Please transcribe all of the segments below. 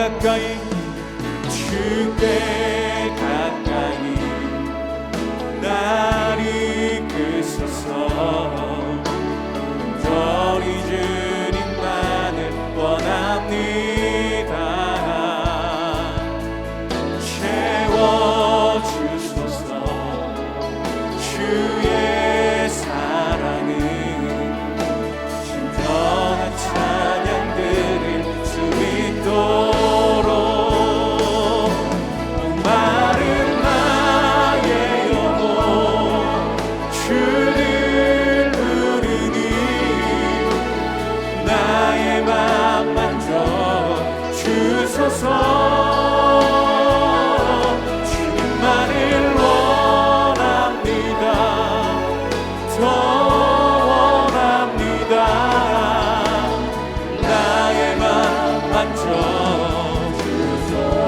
가까이 주께 가까이 날 이끄소서. 저리 주님만을 원합니다. 채워주소서. 주의 사랑은 신선한 찬양 드릴 수 있도록 목마른 나의 영혼 주를 부르니 나의 맘 만져 주소서. 주님만을 원합니다. 더 원합니다. 나의 맘 만져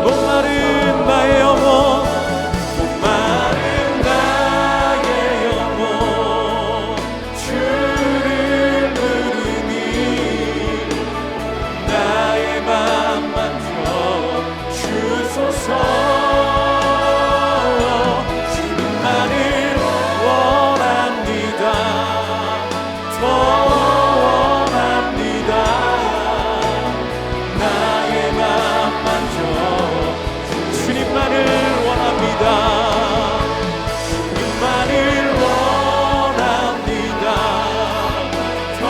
목마른 나의 영혼 목마른 나의 영혼 주를 부르니 나의 맘 만져 주소서. 주님만을 원합니다. 더 원합니다. 나의 맘 만져 주님만을 원합니다. 주님만을 원합니다. 더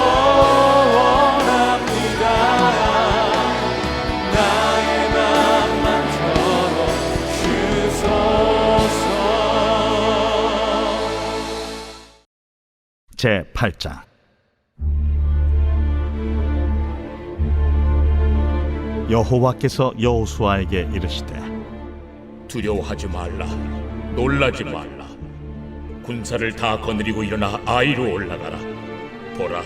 원합니다. 나의 맘 만져 주소서. 제8장. 여호와께서 여호수아에게 이르시되 두려워하지 말라. 놀라지 말라. 군사를 다 거느리고 일어나 아이로 올라가라. 보라,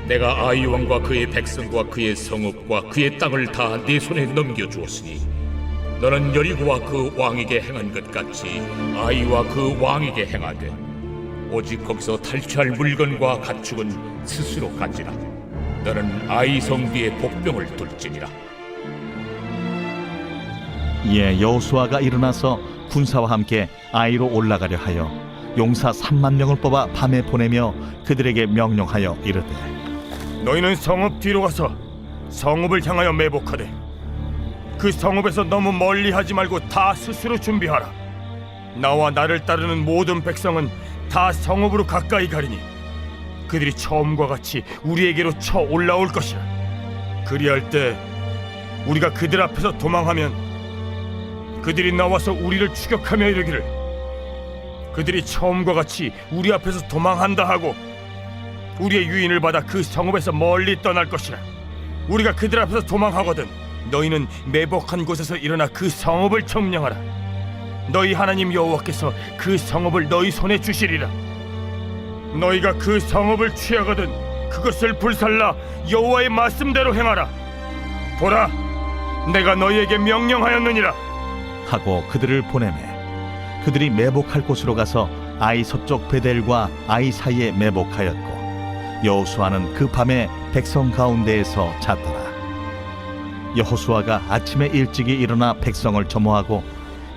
내가 아이 왕과 그의 백성과 그의 성읍과 그의 땅을 다 네 손에 넘겨주었으니 너는 여리고와 그 왕에게 행한 것 같이 아이와 그 왕에게 행하되 오직 거기서 탈취할 물건과 가축은 스스로 가지라. 너는 아이 성 뒤에 복병을 둘지니라. 이에 여호수아가 일어나서 군사와 함께 아이로 올라가려 하여 용사 3만 명을 뽑아 밤에 보내며 그들에게 명령하여 이르되 너희는 성읍 뒤로 가서 성읍을 향하여 매복하되 그 성읍에서 너무 멀리 하지 말고 다 스스로 준비하라. 나와 나를 따르는 모든 백성은 다 성읍으로 가까이 가리니 그들이 처음과 같이 우리에게로 쳐 올라올 것이라. 그리할 때 우리가 그들 앞에서 도망하면 그들이 나와서 우리를 추격하며 이르기를 그들이 처음과 같이 우리 앞에서 도망한다 하고 우리의 유인을 받아 그 성읍에서 멀리 떠날 것이라. 우리가 그들 앞에서 도망하거든 너희는 매복한 곳에서 일어나 그 성읍을 점령하라. 너희 하나님 여호와께서 그 성읍을 너희 손에 주시리라. 너희가 그 성읍을 취하거든 그것을 불살라 여호와의 말씀대로 행하라. 보라, 내가 너희에게 명령하였느니라. 하고 그들을 보내매 그들이 매복할 곳으로 가서 아이 서쪽 베델과 아이 사이에 매복하였고 여호수아는 그 밤에 백성 가운데에서 잤더라. 여호수아가 아침에 일찍이 일어나 백성을 점호하고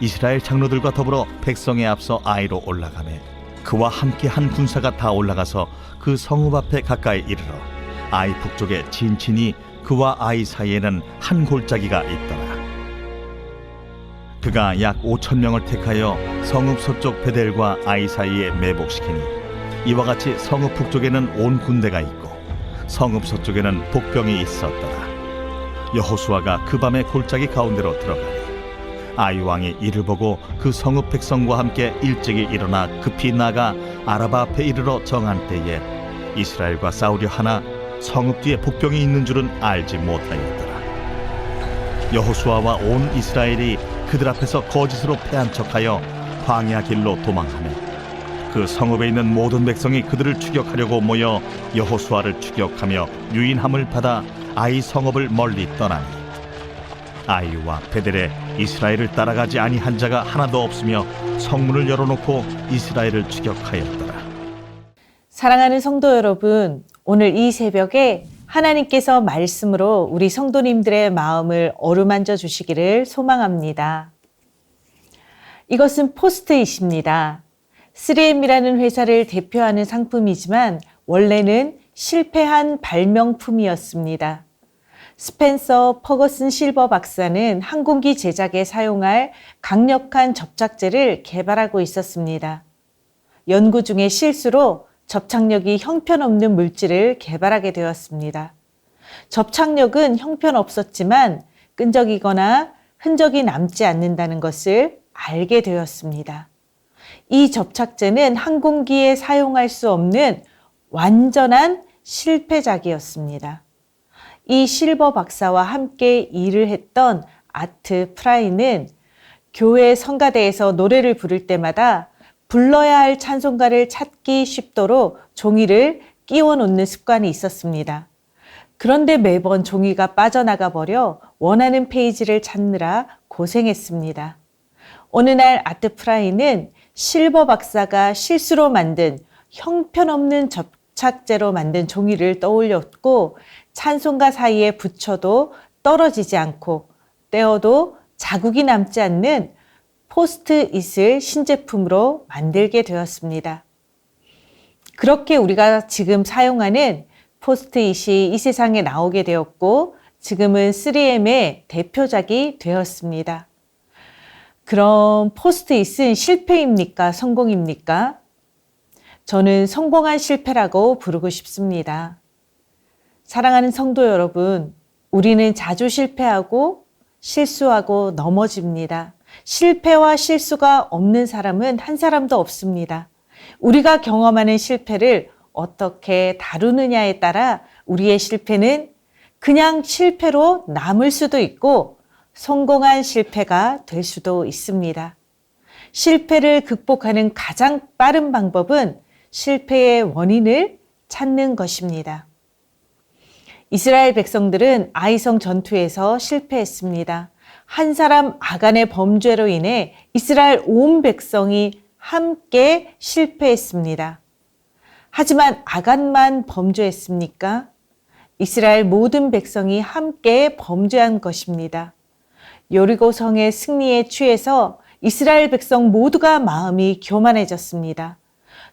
이스라엘 장로들과 더불어 백성에 앞서 아이로 올라가매 그와 함께 한 군사가 다 올라가서 그 성읍 앞에 가까이 이르러 아이 북쪽에 진친이 그와 아이 사이에는 한 골짜기가 있더라. 그가 약 5,000명을 택하여 성읍 서쪽 베델과 아이 사이에 매복시키니 이와 같이 성읍 북쪽에는 온 군대가 있고 성읍 서쪽에는 복병이 있었더라. 여호수아가 그 밤에 골짜기 가운데로 들어가니 아이 왕이 이를 보고 그 성읍 백성과 함께 일찍이 일어나 급히 나가 아라바 앞에 이르러 정한 때에 이스라엘과 싸우려 하나 성읍 뒤에 복병이 있는 줄은 알지 못하였더라. 여호수아와 온 이스라엘이 그들 앞에서 거짓으로 패한 척하여 광야 길로 도망하며 그 성읍에 있는 모든 백성이 그들을 추격하려고 모여 여호수아를 추격하며 유인함을 받아 아이 성읍을 멀리 떠나니 아이와 베델에 이스라엘을 따라가지 아니한 자가 하나도 없으며 성문을 열어놓고 이스라엘을 추격하였더라. 사랑하는 성도 여러분, 오늘 이 새벽에 하나님께서 말씀으로 우리 성도님들의 마음을 어루만져 주시기를 소망합니다. 이것은 포스트잇입니다. 3M이라는 회사를 대표하는 상품이지만 원래는 실패한 발명품이었습니다. 스펜서 퍼거슨 실버 박사는 항공기 제작에 사용할 강력한 접착제를 개발하고 있었습니다. 연구 중에 실수로 접착력이 형편없는 물질을 개발하게 되었습니다. 접착력은 형편없었지만 끈적이거나 흔적이 남지 않는다는 것을 알게 되었습니다. 이 접착제는 항공기에 사용할 수 없는 완전한 실패작이었습니다. 이 실버 박사와 함께 일을 했던 아트 프라이는 교회 성가대에서 노래를 부를 때마다 불러야 할 찬송가를 찾기 쉽도록 종이를 끼워 놓는 습관이 있었습니다. 그런데 매번 종이가 빠져나가 버려 원하는 페이지를 찾느라 고생했습니다. 어느 날 아트 프라이는 실버 박사가 실수로 만든 형편없는 접착제로 만든 종이를 떠올렸고 찬송가 사이에 붙여도 떨어지지 않고 떼어도 자국이 남지 않는 포스트잇을 신제품으로 만들게 되었습니다. 그렇게 우리가 지금 사용하는 포스트잇이 이 세상에 나오게 되었고 지금은 3M의 대표작이 되었습니다. 그럼 포스트잇은 실패입니까? 성공입니까? 저는 성공한 실패라고 부르고 싶습니다. 사랑하는 성도 여러분, 우리는 자주 실패하고 실수하고 넘어집니다. 실패와 실수가 없는 사람은 한 사람도 없습니다. 우리가 경험하는 실패를 어떻게 다루느냐에 따라 우리의 실패는 그냥 실패로 남을 수도 있고 성공한 실패가 될 수도 있습니다. 실패를 극복하는 가장 빠른 방법은 실패의 원인을 찾는 것입니다. 이스라엘 백성들은 아이성 전투에서 실패했습니다. 한 사람 아간의 범죄로 인해 이스라엘 온 백성이 함께 실패했습니다. 하지만 아간만 범죄했습니까? 이스라엘 모든 백성이 함께 범죄한 것입니다. 여리고 성의 승리에 취해서 이스라엘 백성 모두가 마음이 교만해졌습니다.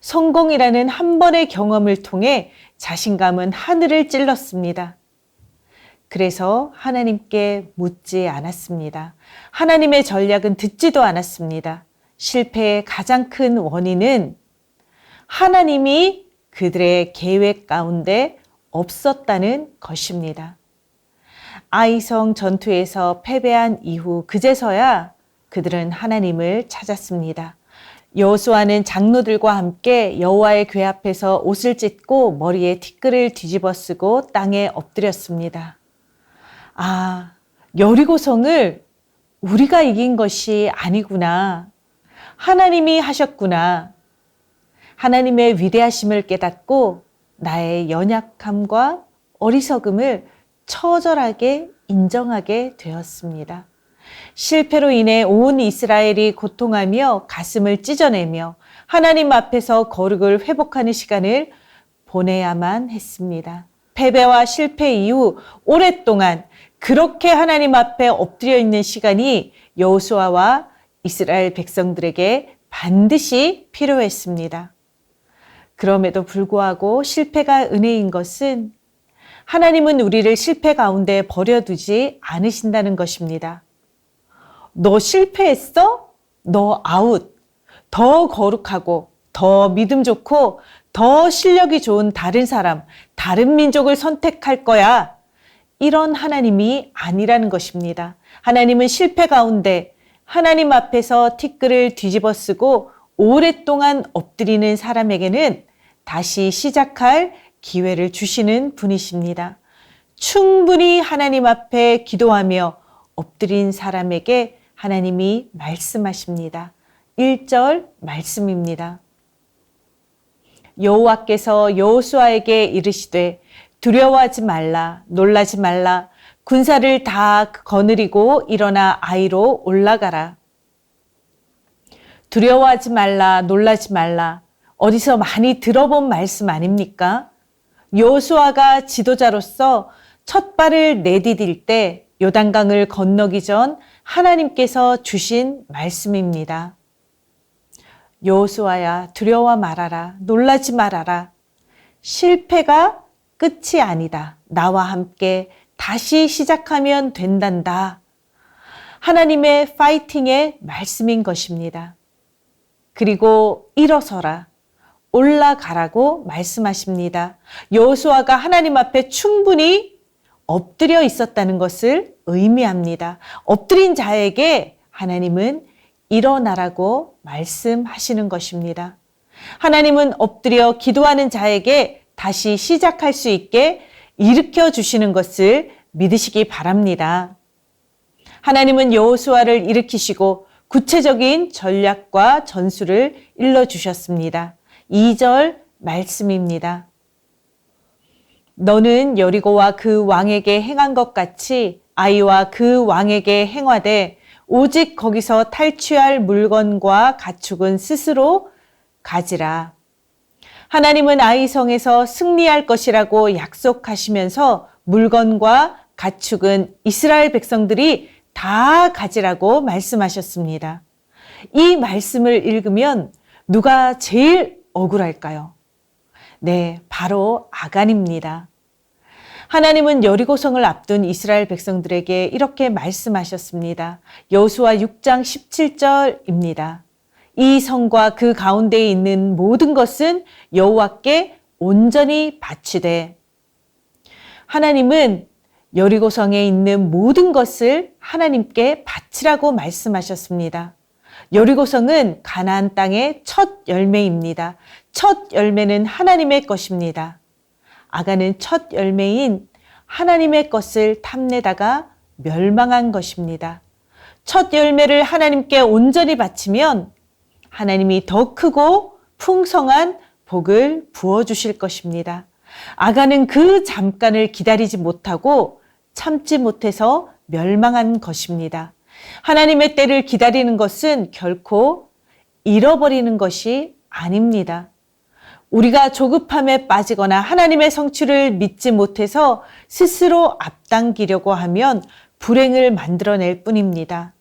성공이라는 한 번의 경험을 통해 자신감은 하늘을 찔렀습니다. 그래서 하나님께 묻지 않았습니다. 하나님의 전략은 듣지도 않았습니다. 실패의 가장 큰 원인은 하나님이 그들의 계획 가운데 없었다는 것입니다. 아이성 전투에서 패배한 이후 그제서야 그들은 하나님을 찾았습니다. 여호수아는 장로들과 함께 여호와의 궤 앞에서 옷을 찢고 머리에 티끌을 뒤집어 쓰고 땅에 엎드렸습니다. 아, 여리고성을 우리가 이긴 것이 아니구나. 하나님이 하셨구나. 하나님의 위대하심을 깨닫고 나의 연약함과 어리석음을 처절하게 인정하게 되었습니다. 실패로 인해 온 이스라엘이 고통하며 가슴을 찢어내며 하나님 앞에서 거룩을 회복하는 시간을 보내야만 했습니다. 패배와 실패 이후 오랫동안 그렇게 하나님 앞에 엎드려 있는 시간이 여호수아와 이스라엘 백성들에게 반드시 필요했습니다. 그럼에도 불구하고 실패가 은혜인 것은 하나님은 우리를 실패 가운데 버려두지 않으신다는 것입니다. 너 실패했어? 너 아웃. 더 거룩하고 더 믿음 좋고 더 실력이 좋은 다른 사람, 다른 민족을 선택할 거야. 이런 하나님이 아니라는 것입니다. 하나님은 실패 가운데 하나님 앞에서 티끌을 뒤집어 쓰고 오랫동안 엎드리는 사람에게는 다시 시작할 기회를 주시는 분이십니다. 충분히 하나님 앞에 기도하며 엎드린 사람에게 하나님이 말씀하십니다. 1절 말씀입니다. 여호와께서 여호수아에게 이르시되 두려워하지 말라, 놀라지 말라, 군사를 다 거느리고 일어나 아이로 올라가라. 두려워하지 말라, 놀라지 말라. 어디서 많이 들어본 말씀 아닙니까? 여호수아가 지도자로서 첫 발을 내디딜 때 요단강을 건너기 전 하나님께서 주신 말씀입니다. 여호수아야, 두려워 말아라. 놀라지 말아라. 실패가 끝이 아니다. 나와 함께 다시 시작하면 된단다. 하나님의 파이팅의 말씀인 것입니다. 그리고 일어서라. 올라가라고 말씀하십니다. 여호수아가 하나님 앞에 충분히 엎드려 있었다는 것을 의미합니다. 엎드린 자에게 하나님은 일어나라고 말씀하시는 것입니다. 하나님은 엎드려 기도하는 자에게 다시 시작할 수 있게 일으켜 주시는 것을 믿으시기 바랍니다. 하나님은 여호수아를 일으키시고 구체적인 전략과 전술을 일러주셨습니다. 2절 말씀입니다. 너는 여리고와 그 왕에게 행한 것 같이 아이와 그 왕에게 행하되 오직 거기서 탈취할 물건과 가축은 스스로 가지라. 하나님은 아이성에서 승리할 것이라고 약속하시면서 물건과 가축은 이스라엘 백성들이 다 가지라고 말씀하셨습니다. 이 말씀을 읽으면 누가 제일 억울할까요? 네, 바로 아간입니다. 하나님은 여리고성을 앞둔 이스라엘 백성들에게 이렇게 말씀하셨습니다. 여호수아 6장 17절입니다. 이 성과 그 가운데에 있는 모든 것은 여호와께 온전히 바치되. 하나님은 여리고성에 있는 모든 것을 하나님께 바치라고 말씀하셨습니다. 여리고성은 가나안 땅의 첫 열매입니다. 첫 열매는 하나님의 것입니다. 아간은 첫 열매인 하나님의 것을 탐내다가 멸망한 것입니다. 첫 열매를 하나님께 온전히 바치면 하나님이 더 크고 풍성한 복을 부어주실 것입니다. 아간은 그 잠깐을 기다리지 못하고 참지 못해서 멸망한 것입니다. 하나님의 때를 기다리는 것은 결코 잃어버리는 것이 아닙니다. 우리가 조급함에 빠지거나 하나님의 성취를 믿지 못해서 스스로 앞당기려고 하면 불행을 만들어낼 뿐입니다.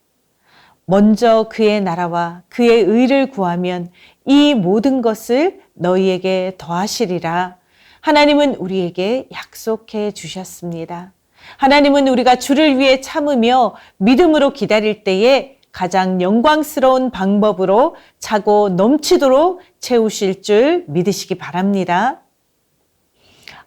먼저 그의 나라와 그의 의를 구하면 이 모든 것을 너희에게 더하시리라. 하나님은 우리에게 약속해 주셨습니다. 하나님은 우리가 주를 위해 참으며 믿음으로 기다릴 때에 가장 영광스러운 방법으로 차고 넘치도록 채우실 줄 믿으시기 바랍니다.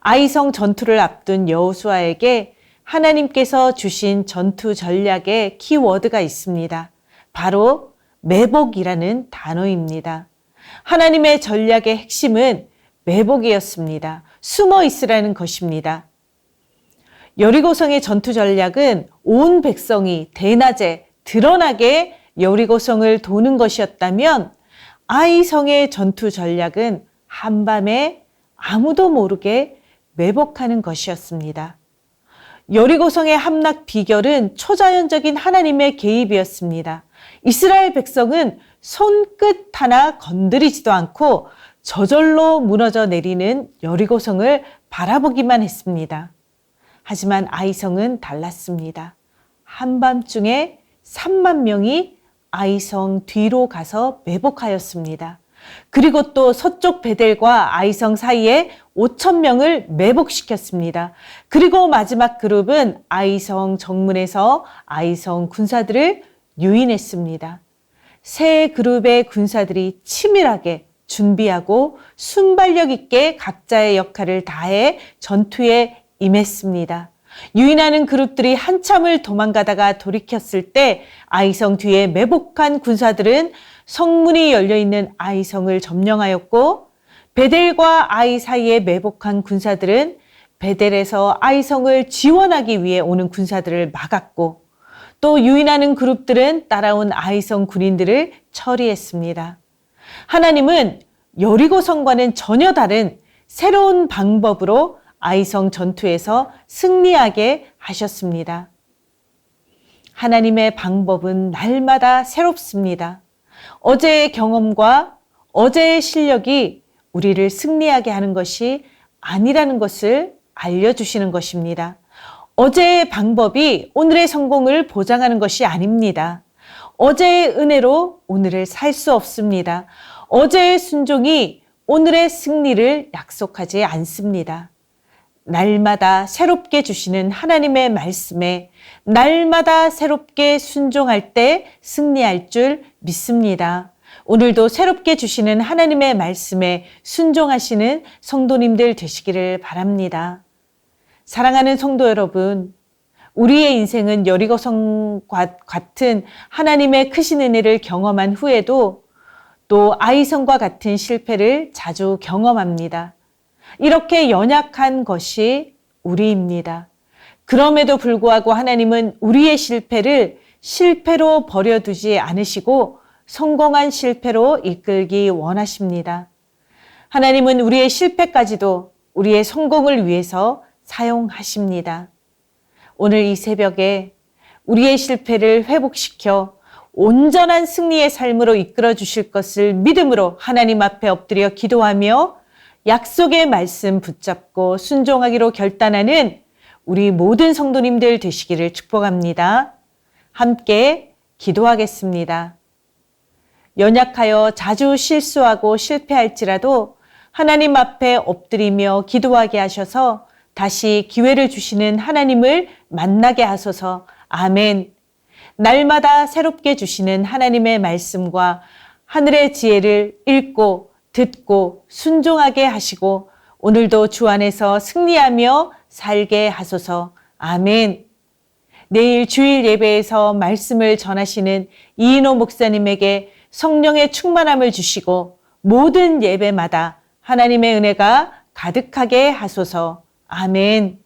아이성 전투를 앞둔 여호수아에게 하나님께서 주신 전투 전략의 키워드가 있습니다. 바로 매복이라는 단어입니다. 하나님의 전략의 핵심은 매복이었습니다. 숨어 있으라는 것입니다. 여리고성의 전투 전략은 온 백성이 대낮에 드러나게 여리고성을 도는 것이었다면 아이성의 전투 전략은 한밤에 아무도 모르게 매복하는 것이었습니다. 여리고성의 함락 비결은 초자연적인 하나님의 개입이었습니다. 이스라엘 백성은 손끝 하나 건드리지도 않고 저절로 무너져 내리는 여리고성을 바라보기만 했습니다. 하지만 아이성은 달랐습니다. 한밤중에 3만 명이 아이성 뒤로 가서 매복하였습니다. 그리고 또 서쪽 베델과 아이성 사이에 5천 명을 매복시켰습니다. 그리고 마지막 그룹은 아이성 정문에서 아이성 군사들을 유인했습니다. 세 그룹의 군사들이 치밀하게 준비하고 순발력 있게 각자의 역할을 다해 전투에 임했습니다. 유인하는 그룹들이 한참을 도망가다가 돌이켰을 때 아이성 뒤에 매복한 군사들은 성문이 열려있는 아이성을 점령하였고 베델과 아이 사이에 매복한 군사들은 베델에서 아이성을 지원하기 위해 오는 군사들을 막았고 또 유인하는 그룹들은 따라온 아이성 군인들을 처리했습니다. 하나님은 여리고성과는 전혀 다른 새로운 방법으로 아이성 전투에서 승리하게 하셨습니다. 하나님의 방법은 날마다 새롭습니다. 어제의 경험과 어제의 실력이 우리를 승리하게 하는 것이 아니라는 것을 알려주시는 것입니다. 어제의 방법이 오늘의 성공을 보장하는 것이 아닙니다. 어제의 은혜로 오늘을 살 수 없습니다. 어제의 순종이 오늘의 승리를 약속하지 않습니다. 날마다 새롭게 주시는 하나님의 말씀에 날마다 새롭게 순종할 때 승리할 줄 믿습니다. 오늘도 새롭게 주시는 하나님의 말씀에 순종하시는 성도님들 되시기를 바랍니다. 사랑하는 성도 여러분, 우리의 인생은 여리고성과 같은 하나님의 크신 은혜를 경험한 후에도 또 아이성과 같은 실패를 자주 경험합니다. 이렇게 연약한 것이 우리입니다. 그럼에도 불구하고 하나님은 우리의 실패를 실패로 버려두지 않으시고 성공한 실패로 이끌기 원하십니다. 하나님은 우리의 실패까지도 우리의 성공을 위해서 사용하십니다. 오늘 이 새벽에 우리의 실패를 회복시켜 온전한 승리의 삶으로 이끌어 주실 것을 믿음으로 하나님 앞에 엎드려 기도하며 약속의 말씀 붙잡고 순종하기로 결단하는 우리 모든 성도님들 되시기를 축복합니다. 함께 기도하겠습니다. 연약하여 자주 실수하고 실패할지라도 하나님 앞에 엎드리며 기도하게 하셔서 다시 기회를 주시는 하나님을 만나게 하소서. 아멘. 날마다 새롭게 주시는 하나님의 말씀과 하늘의 지혜를 읽고 듣고 순종하게 하시고 오늘도 주 안에서 승리하며 살게 하소서. 아멘. 내일 주일 예배에서 말씀을 전하시는 이인호 목사님에게 성령의 충만함을 주시고 모든 예배마다 하나님의 은혜가 가득하게 하소서. 아멘.